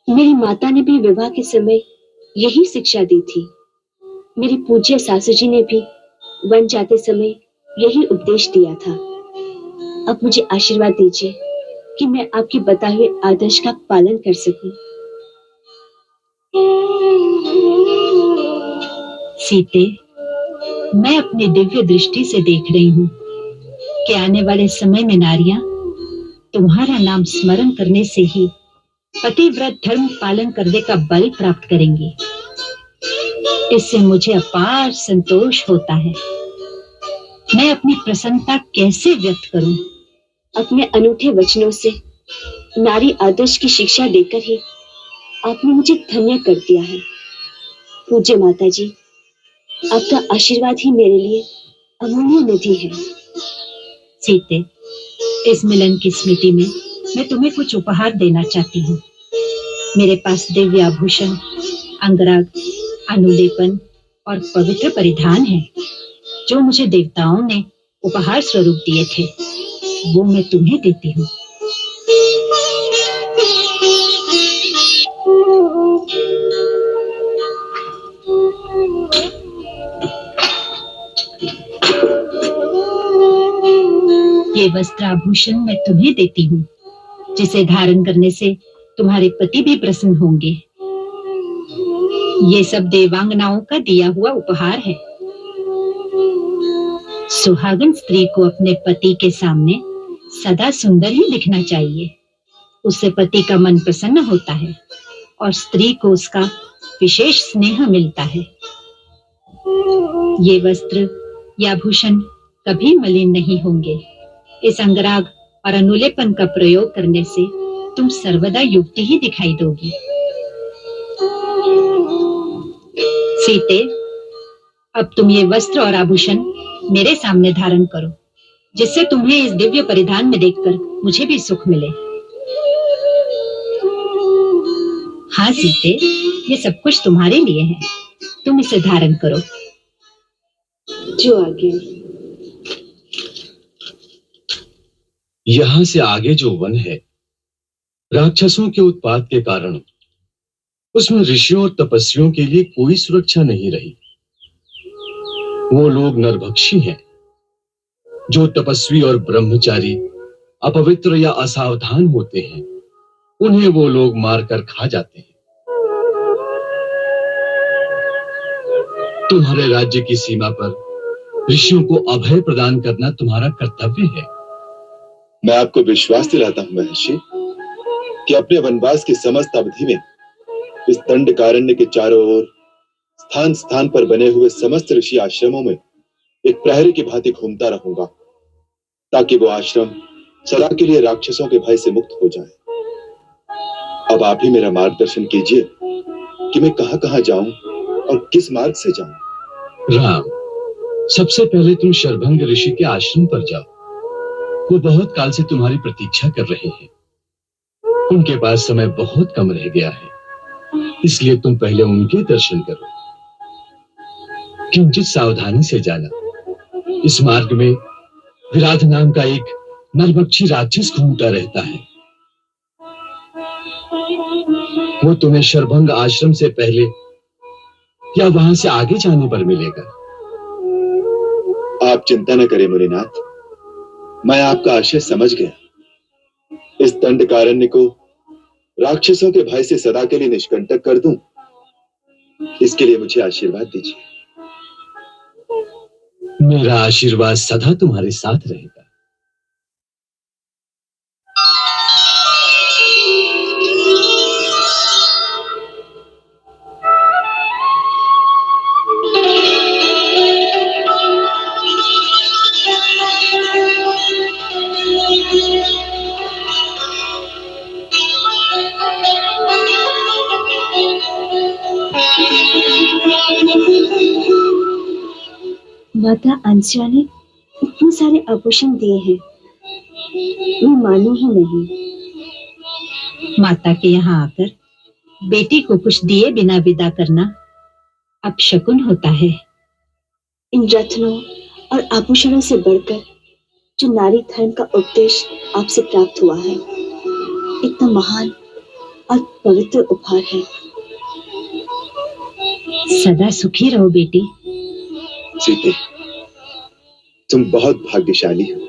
मेरी माता ने भी विवाह के समय यही शिक्षा दी थी। मेरी पूज्य सासू जी ने भी वन जाते समय यही उपदेश दिया था। अब मुझे आशीर्वाद दीजिए कि मैं आपके बताए हुए आदर्श का पालन कर सकूं। सीते, मैं अपनी दिव्य दृष्टि से देख रही हूँ कि आने वाले समय में नारियां तुम्हारा नाम स्मरण करने से ही पतिव्रत धर्म पालन करने का बल प्राप्त करेंगी। इससे मुझे अपार संतोष होता है। मैं अपनी प्रसन्नता कैसे व्यक्त करूं? अपने अनूठे वचनों से नारी आदर्श की शिक्षा देकर ही आपने मुझे धन्य कर दिया है। पूज्य माता जी, आपका आशीर्वाद ही मेरे लिए अमूल्य निधि है। सीते, इस मिलन की स्मृति में मैं तुम्हें कुछ उपहार देना चाहती हूँ। मेरे पास दिव्य आभूषण, अंगराग, अनुलेपन और पवित्र परिधान है जो मुझे देवताओं ने उपहार स्वरूप दिए थे। वो मैं तुम्हें देती हूँ। ये वस्त्र आभूषण मैं तुम्हें देती हूँ, जिसे धारण करने से तुम्हारे पति भी प्रसन्न होंगे। ये सब देवांगनाओं का दिया हुआ उपहार है। सुहागन स्त्री को अपने पति के सामने सदा सुंदर ही दिखना चाहिए। उससे पति का मन प्रसन्न होता है और स्त्री को उसका विशेष स्नेह मिलता है। ये वस्त्र या आभूषण कभी मलिन नहीं होंगे। इस अंगराग और अनुलेपन का प्रयोग करने से तुम सर्वदा युवती ही दिखाई दोगी। सीते, अब तुम ये वस्त्र और आभूषण मेरे सामने धारण करो, जिससे तुम्हें इस दिव्य परिधान में देखकर मुझे भी सुख मिले। हाँ सीते, ये सब कुछ तुम्हारे लिए है। तुम इसे धारण करो। जो आगे। यहां से आगे जो वन है, राक्षसों के उत्पात के कारण उसमें ऋषियों और तपस्वियों के लिए कोई सुरक्षा नहीं रही। वो लोग नरभक्षी हैं। जो तपस्वी और ब्रह्मचारी अपवित्र या असावधान होते हैं, उन्हें वो लोग मारकर खा जाते हैं। तुम्हारे राज्य की सीमा पर ऋषियों को अभय प्रदान करना तुम्हारा कर्तव्य है। मैं आपको विश्वास दिलाता हूं महर्षि कि अपने वनवास की समस्त अवधि में इस दंडकारण्य के चारों ओर स्थान स्थान पर बने हुए समस्त ऋषि आश्रमों में एक प्रहरी की भांति घूमता रहूंगा, ताकि वो आश्रम सदा के लिए राक्षसों के भय से मुक्त हो जाए। अब आप ही मेरा मार्गदर्शन कीजिए कि मैं कहां-कहां जाऊं और किस मार्ग से जाऊं। राम, सबसे पहले तुम शरभंग ऋषि के आश्रम पर जाओ। वो बहुत काल से तुम्हारी प्रतीक्षा कर रहे हैं। उनके पास समय बहुत कम रह गया है, इसलिए तुम पहले उनके दर्शन करो। किंचित सावधानी से जाना। इस मार्ग में विराध नाम का एक नरभक्षी राक्षस घूमता रहता है। वो तुम्हें शरभंग आश्रम से पहले या वहां से आगे जाने पर मिलेगा। आप चिंता न करें मुनिनाथ, मैं आपका आशय समझ गया। इस दंडकारण्य को राक्षसों के भय से सदा के लिए निष्कंटक कर दूं, इसके लिए मुझे आशीर्वाद दीजिए। मेरा आशीर्वाद सदा तुम्हारे साथ रहेगा। माता अंशुआ ने इतने सारे आभूषण दिए हैं, मैं मानू ही नहीं। माता के यहाँ आकर बेटी को कुछ दिए बिना विदा करना अपशकुन होता है। इन रत्नों और आभूषणों से बढ़कर जो नारी धर्म का उपदेश आपसे प्राप्त हुआ है, इतना महान और पवित्र उपहार है। सदा सुखी रहो बेटी। सीते, तुम बहुत भाग्यशाली हो।